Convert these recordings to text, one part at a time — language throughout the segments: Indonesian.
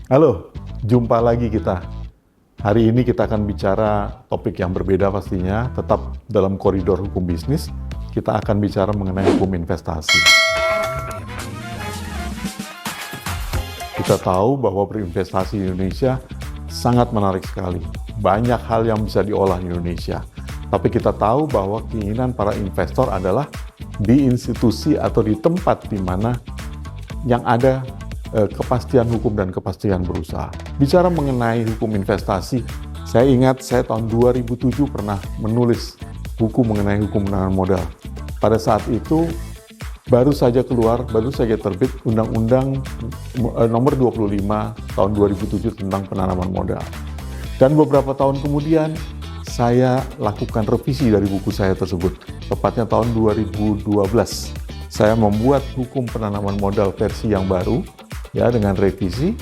Halo, jumpa lagi kita. Hari ini kita akan bicara topik yang berbeda pastinya, tetap dalam koridor hukum bisnis. Kita akan bicara mengenai hukum investasi. Kita tahu bahwa berinvestasi di Indonesia sangat menarik sekali. Banyak hal yang bisa diolah di Indonesia. Tapi kita tahu bahwa keinginan para investor adalah di institusi atau di tempat di mana yang ada kepastian hukum dan kepastian berusaha. Bicara mengenai hukum investasi, saya ingat saya tahun 2007 pernah menulis buku mengenai hukum penanaman modal. Pada saat itu baru saja terbit Undang-Undang nomor 25 tahun 2007 tentang penanaman modal. Dan beberapa tahun kemudian saya lakukan revisi dari buku saya tersebut, tepatnya tahun 2012. Saya membuat hukum penanaman modal versi yang baru, ya, dengan revisi,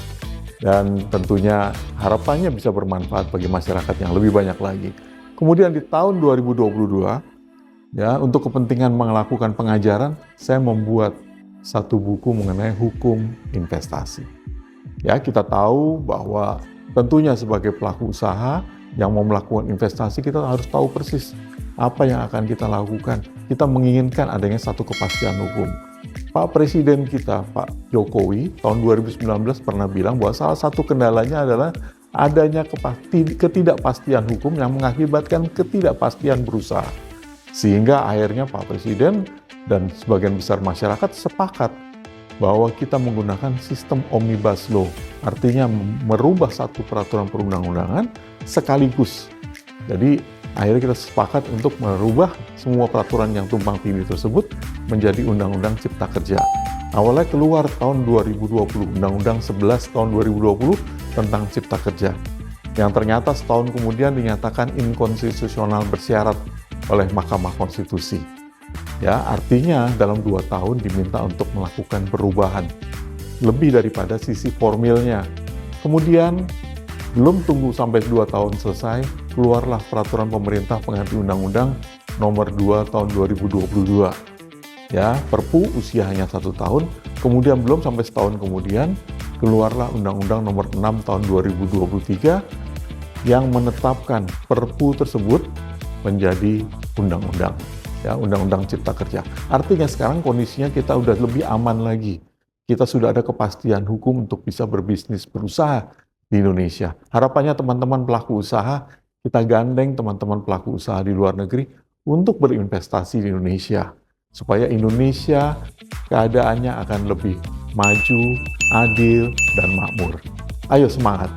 dan tentunya harapannya bisa bermanfaat bagi masyarakat yang lebih banyak lagi. Kemudian di tahun 2022, ya, untuk kepentingan melakukan pengajaran, saya membuat satu buku mengenai hukum investasi. Ya, kita tahu bahwa tentunya sebagai pelaku usaha yang mau melakukan investasi, kita harus tahu persis apa yang akan kita lakukan. Kita menginginkan adanya satu kepastian hukum. Pak Presiden kita, Pak Jokowi, tahun 2019 pernah bilang bahwa salah satu kendalanya adalah adanya ketidakpastian hukum yang mengakibatkan ketidakpastian berusaha. Sehingga akhirnya Pak Presiden dan sebagian besar masyarakat sepakat bahwa kita menggunakan sistem omnibus law, artinya merubah satu peraturan perundang-undangan sekaligus. Jadi akhirnya kita sepakat untuk merubah semua peraturan yang tumpang tindih tersebut menjadi Undang-Undang Cipta Kerja. Awalnya keluar tahun 2020, Undang-Undang 11 tahun 2020 tentang Cipta Kerja, yang ternyata setahun kemudian dinyatakan inkonstitusional bersyarat oleh Mahkamah Konstitusi. Ya, artinya dalam 2 tahun diminta untuk melakukan perubahan, lebih daripada sisi formilnya. Kemudian belum tunggu sampai 2 tahun selesai, keluarlah peraturan pemerintah pengganti Undang-Undang nomor 2 tahun 2022. Ya, Perpu usia hanya 1 tahun, kemudian belum sampai setahun kemudian, keluarlah Undang-Undang nomor 6 tahun 2023 yang menetapkan Perpu tersebut menjadi undang-undang. Ya, Undang-Undang Cipta Kerja. Artinya sekarang kondisinya kita udah lebih aman lagi. Kita sudah ada kepastian hukum untuk bisa berbisnis, berusaha di Indonesia. Harapannya teman-teman pelaku usaha, kita gandeng teman-teman pelaku usaha di luar negeri untuk berinvestasi di Indonesia. Supaya Indonesia keadaannya akan lebih maju, adil, dan makmur. Ayo semangat!